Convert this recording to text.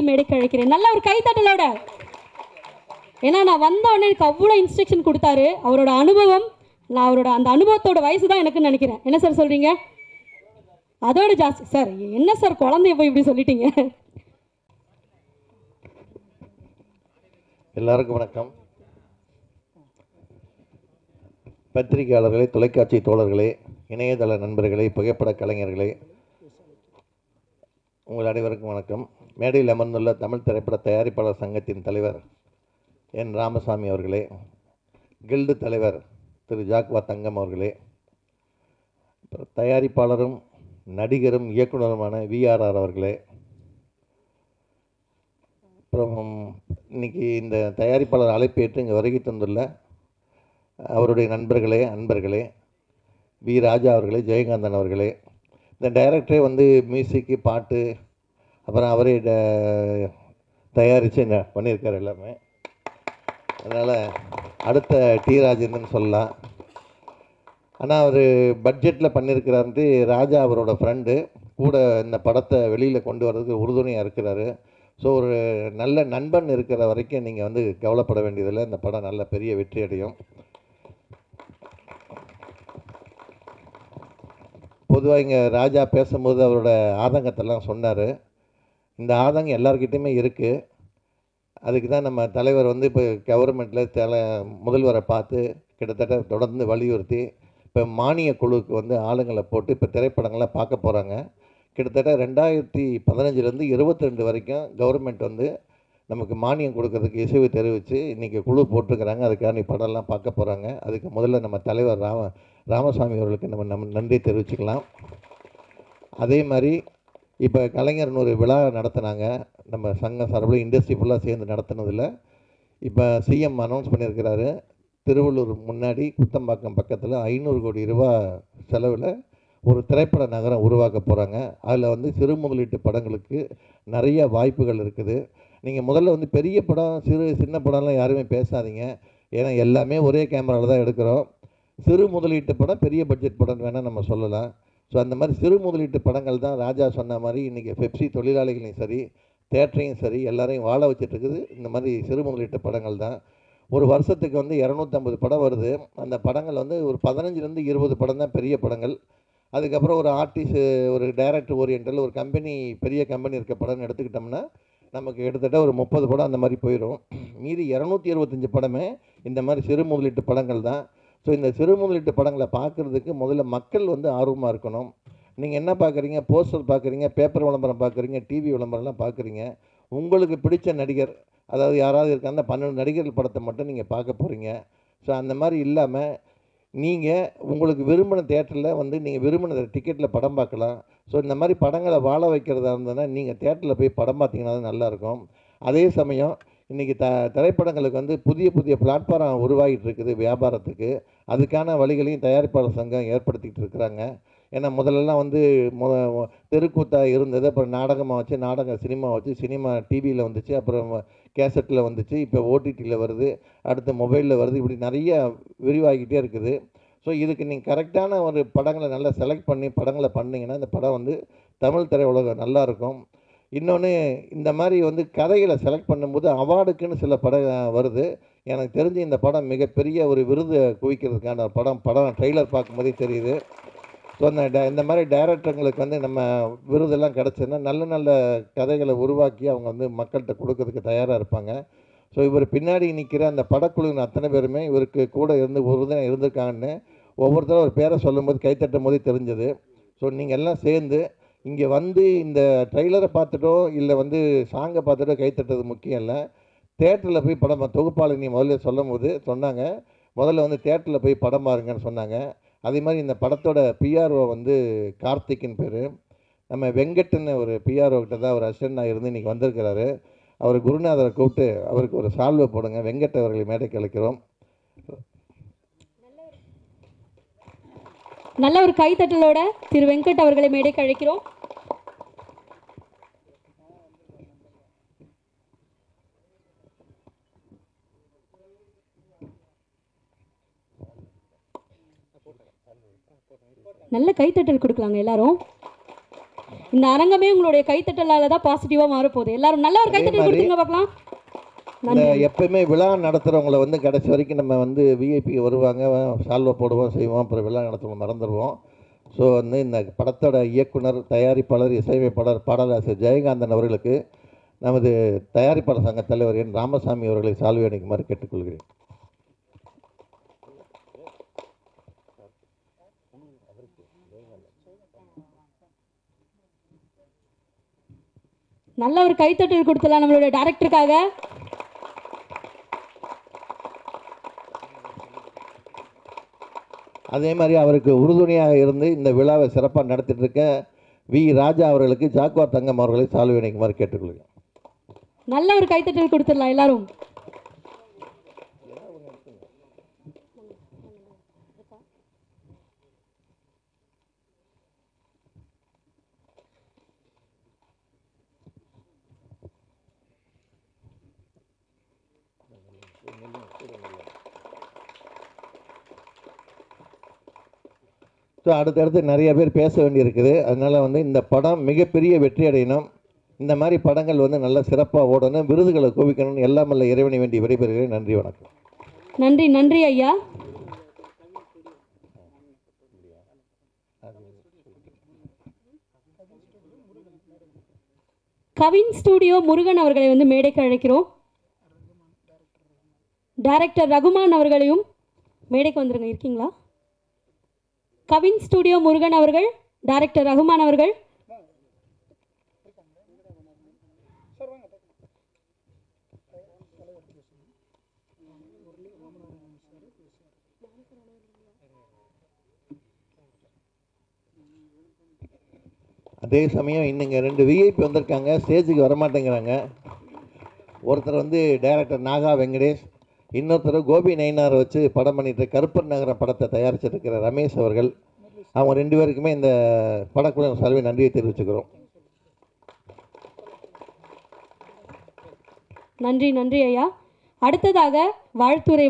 மேடைக்கு அழைக்கிறேன். நல்ல ஒரு கைத்தட்டலோட. ஏன்னா நான் வந்த உடனே எனக்கு அவ்வளோ இன்ஸ்ட்ரக்ஷன் கொடுத்தாரு. அவரோட அனுபவம், நான் அவரோட அந்த அனுபவத்தோட வயசு தான் எனக்குன்னு நினைக்கிறேன். என்ன சார் சொல்கிறீங்க? அதோட ஜாஸ்தி சார். என்ன சார் குழந்தைய போய் இப்படி சொல்லிட்டீங்க? எல்லாருக்கும் வணக்கம். பத்திரிகையாளர்களே, தொலைக்காட்சி தோழர்களே, இணையதள நண்பர்களே, புகைப்பட கலைஞர்களே, உங்கள் அனைவருக்கும் வணக்கம். மேடையில் அமர்ந்துள்ள தமிழ் திரைப்பட தயாரிப்பாளர் சங்கத்தின் தலைவர் என் ராமசாமி அவர்களே, கில்டு தலைவர் திரு ஜாக்வா தங்கம் அவர்களே, தயாரிப்பாளரும் நடிகரும் இயக்குனருமான விஆர்ஆர் அவர்களே, அப்புறம் இன்றைக்கி இந்த தயாரிப்பாளர் அழைப்பேற்று இங்கே வருகை தந்துள்ள அவருடைய நண்பர்களே, அன்பர்களே, வி ராஜா அவர்களே, ஜெயகாந்தன் அவர்களே, இந்த டைரக்டரே வந்து மியூசிக்கு, பாட்டு, அப்புறம் அவரே தயாரித்து பண்ணியிருக்கார் எல்லாமே. அதனால் அடுத்த டி ராஜேந்திரன் சொல்லலாம். ஆனால் அவர் பட்ஜெட்டில் பண்ணியிருக்கிறாருன்ட்டு ராஜா அவரோட ஃப்ரெண்டு கூட இந்த படத்தை வெளியில் கொண்டு வர்றதுக்கு உறுதுணையாக இருக்கிறாரு. ஸோ ஒரு நல்ல நண்பன் இருக்கிற வரைக்கும் நீங்கள் வந்து கவலைப்பட வேண்டியதில்லை. இந்த படம் நல்ல பெரிய வெற்றி அடையும். பொதுவாக இங்கே ராஜா பேசும்போது அவரோட ஆதங்கத்தெல்லாம் சொன்னார். இந்த ஆதங்கம் எல்லார்கிட்டையுமே இருக்குது. அதுக்கு தான் நம்ம தலைவர் வந்து இப்போ கவர்மெண்ட்டில் முதல்வரை பார்த்து கிட்டத்தட்ட தொடர்ந்து வலியுறுத்தி இப்போ மானிய குழுவுக்கு வந்து ஆளுங்களை போட்டு இப்போ திரைப்படங்கள்லாம் பார்க்க போகிறாங்க. கிட்டத்தட்ட 2015 22 வரைக்கும் கவர்மெண்ட் வந்து நமக்கு மானியம் கொடுக்கறதுக்கு இசைவு தெரிவித்து இன்றைக்கி குழு போட்டிருக்கிறாங்க. அதுக்கான படம்லாம் பார்க்க போகிறாங்க. அதுக்கு முதல்ல நம்ம தலைவர் ராமசாமி அவர்களுக்கு நம்ம நன்றி தெரிவிச்சுக்கலாம். அதே மாதிரி இப்போ கலைஞர்னு ஒரு விழா நடத்தினாங்க. நம்ம சங்கம் சார்பில் இண்டஸ்ட்ரி ஃபுல்லாக சேர்ந்து நடத்தினதில் இப்போ சிஎம் அனௌன்ஸ் பண்ணியிருக்கிறாரு. திருவள்ளூர் முன்னாடி குத்தம்பாக்கம் பக்கத்தில் 500 கோடி ரூபா செலவில் ஒரு திரைப்பட நகரம் உருவாக்க போகிறாங்க. அதில் வந்து சிறு முதலீட்டு படங்களுக்கு நிறைய வாய்ப்புகள் இருக்குது. நீங்கள் முதல்ல வந்து பெரிய படம், சின்ன படம்லாம் யாருமே பேசாதீங்க. ஏன்னா எல்லாமே ஒரே கேமராவில் தான் எடுக்கிறோம். சிறு முதலீட்டு படம், பெரிய பட்ஜெட் படம் வேணால் நம்ம சொல்லலாம். ஸோ அந்த மாதிரி சிறு முதலீட்டு படங்கள் தான் ராஜா சொன்ன மாதிரி இன்றைக்கி பெப்சி தொழிலாளிகளையும் சரி, தேட்டரையும் சரி, எல்லாரையும் வாழ வச்சிட்ருக்குது இந்த மாதிரி சிறு முதலீட்டு படங்கள் தான். ஒரு வருஷத்துக்கு வந்து 250 படம் வருது. அந்த படங்கள் வந்து ஒரு 15 20 படம் தான் பெரிய படங்கள். அதுக்கப்புறம் ஒரு ஆர்டிஸ்ட், ஒரு டைரக்டர் ஓரியன்டல், ஒரு கம்பெனி, பெரிய கம்பெனி இருக்க படம்னு எடுத்துக்கிட்டோம்னா நமக்கு கிட்டத்தட்ட ஒரு 30 படம் அந்த மாதிரி போயிடும். மீதி 225 படமே இந்த மாதிரி சிறு முதலீட்டு படங்கள் தான். ஸோ இந்த சிறு முதலீட்டு படங்களை பார்க்குறதுக்கு முதல்ல மக்கள் வந்து ஆர்வமாக இருக்கணும். நீங்கள் என்ன பார்க்குறீங்க? போஸ்டர் பார்க்குறீங்க, பேப்பர் விளம்பரம் பார்க்குறீங்க, டிவி விளம்பரம்லாம் பார்க்குறீங்க. உங்களுக்கு பிடிச்ச நடிகர், அதாவது யாராவது இருக்காங்க, 12 நடிகர்கள் படத்தை மட்டும் நீங்கள் பார்க்க போகிறீங்க. ஸோ அந்த மாதிரி இல்லாமல் நீங்கள் உங்களுக்கு விரும்பின தேட்டரில் வந்து நீங்கள் விரும்பின டிக்கெட்டில் படம் பார்க்கலாம். ஸோ இந்த மாதிரி படங்களை வாழ வைக்கிறதா இருந்ததுன்னா நீங்கள் தேட்டரில் போய் படம் பார்த்தீங்கன்னா தான் நல்லாயிருக்கும். அதே சமயம் இன்றைக்கி திரைப்படங்களுக்கு வந்து புதிய புதிய பிளாட்ஃபார்ம் உருவாகிட்டு இருக்குது வியாபாரத்துக்கு. அதுக்கான வழிகளையும் தயாரிப்பாளர் சங்கம் ஏற்படுத்திகிட்டு இருக்கிறாங்க. ஏன்னா முதல்லலாம் வந்து தெருக்கூத்தாக இருந்தது. அப்புறம் நாடகமாக வச்சு, நாடகம் சினிமா வச்சு, சினிமா டிவியில் வந்துச்சு, அப்புறம் கேசட்டில் வந்துச்சு, இப்போ ஓடிடியில் வருது, அடுத்து மொபைலில் வருது. இப்படி நிறைய விரிவாகிக்கிட்டே இருக்குது. ஸோ இதுக்கு நீங்கள் கரெக்டான ஒரு படங்களை நல்லா செலக்ட் பண்ணி படங்களை பண்ணிங்கன்னா இந்த படம் வந்து தமிழ் திரையுலகம் நல்லாயிருக்கும். இன்னொன்று, இந்த மாதிரி வந்து கதைகளை செலக்ட் பண்ணும்போது அவார்டுக்குன்னு சில படம் வருது. எனக்கு தெரிஞ்சு இந்த படம் மிகப்பெரிய ஒரு விருது குவிக்கிறதுக்கான படம் ட்ரெய்லர் பார்க்கும்போதே தெரியுது. ஸோ இந்த மாதிரி டைரக்டருங்களுக்கு வந்து நம்ம விருதெல்லாம் கிடச்சதுன்னா நல்ல நல்ல கதைகளை உருவாக்கி அவங்க வந்து மக்கள்கிட்ட கொடுக்கறதுக்கு தயாராக இருப்பாங்க. ஸோ இவர் பின்னாடி நிற்கிற அந்த படக்குழுவின் அத்தனை பேருமே இவருக்கு கூட இருந்து உறுதுணையாக இருந்திருக்காங்கன்னு ஒவ்வொருத்தரும் ஒரு பேரை சொல்லும்போது கைத்தட்டும் போதே தெரிஞ்சது. ஸோ நீங்கள் எல்லாம் சேர்ந்து இங்கே வந்து இந்த ட்ரெய்லரை பார்த்துட்டோ இல்லை வந்து சாங்கை பார்த்துட்டோ கைத்தட்டுறது முக்கியம் இல்லை. தேட்டரில் போய் படம் தொகுப்பாளினி முதல்ல சொல்லும்போது சொன்னாங்க, முதல்ல வந்து தேட்டரில் போய் படம் பாருங்கன்னு சொன்னாங்க. அதே மாதிரி இந்த படத்தோட பிஆர்ஓ வந்து கார்த்திக்னு பேர். நம்ம வெங்கட்னு ஒரு பிஆர்ஓ கிட்ட தான் ஒரு அசிஸ்டண்டாக இருந்து இன்றைக்கி வந்திருக்கிறாரு. அவர் குருநாதரை கூப்பிட்டு அவருக்கு ஒரு சால்வை போடுங்க. வெங்கட் அவர்களை மேடைக்கு அழைக்கிறோம். நல்ல ஒரு கைத்தட்டலோட திரு வெங்கட் அவர்களை மேடைக்கு அழைக்கிறோம். நல்ல கைத்தட்டல் கொடுக்கலாங்க எல்லாரும். இந்த அரங்கமே உங்களுடைய கைத்தட்டலால தான் பாசிட்டிவாக மாறப்போகுது. எல்லாரும் நல்ல ஒரு கைத்தட்டல் மாதிரி கொடுத்துங்க பார்க்கலாம். இந்த எப்பயுமே விழா நடத்துகிறவங்கள வந்து கடைசி வரைக்கும் நம்ம வந்து விஐபி வருவாங்க, சால்வை போடுவோம், செய்வோம், அப்புறம் விழா நடத்துவோம், மறந்துடுவோம். ஸோ வந்து இந்த படத்தோட இயக்குனர், தயாரிப்பாளர், இசையமைப்பாளர், பாடலாசிரியர் ஜெயகாந்தன் அவர்களுக்கு நமது தயாரிப்பாளர் சங்க தலைவர் என் ராமசாமி அவர்களை சால்வை அணிக்குமாறு கேட்டுக்கொள்கிறேன். நல்ல ஒரு கைத்தட்டல் கொடுத்துலாம் நம்மளுடைய டைரக்டருக்காக. அதே மாதிரி அவருக்கு உறுதுணையாக இருந்து இந்த விழாவை சிறப்பாக நடத்திட்டு இருக்க வி ராஜா அவர்களுக்கு ஜாக்குவார் தங்கம் அவர்களை சால்வை அணிக்குமாறு கேட்டுக்கொள்கிறேன். நல்ல ஒரு கைத்தட்டல் கொடுத்துடலாம் எல்லாரும். ஸோ அடுத்தடுத்து நிறைய பேர் பேச வேண்டியிருக்குது. அதனால் வந்து இந்த படம் மிகப்பெரிய வெற்றி அடையணும், இந்த மாதிரி படங்கள் வந்து நல்ல சிறப்பாக ஓடணும், விருதுகளை குவிக்கணும்னு எல்லாம் வல்ல இறைவனை வேண்டி விடைபெறுகிறேன். நன்றி, வணக்கம். நன்றி நன்றி ஐயா. கவின் ஸ்டுடியோ முருகன் அவர்களை வந்து மேடைக்கு அழைக்கிறோம். டைரக்டர் ரகுமான் அவர்களையும் மேடைக்கு வந்துருங்க. இருக்கீங்களா? கவின் ஸ்டுடியோ முருகன் அவர்கள், டைரக்டர் ரகுமான் அவர்கள். அதே சமயம் இன்னுங்க 2 விஐபி வந்திருக்காங்க, ஸ்டேஜுக்கு வரமாட்டேங்கிறாங்க. ஒருத்தர் வந்து டைரக்டர் நாகா வெங்கடேஷ், இன்னொருத்தர் கோபி நயினாரை வச்சு படம் பண்ணிட்டு கருப்பர் நகரம் படத்தை தயாரிச்சிருக்கிற ரமேஷ் அவர்கள். அவங்க 2 பேருக்குமே இந்த படக்குழு சார்பில் நன்றியை தெரிவிச்சுக்கிறோம். நன்றி நன்றி ஐயா. அடுத்ததாக வாழ்த்துரை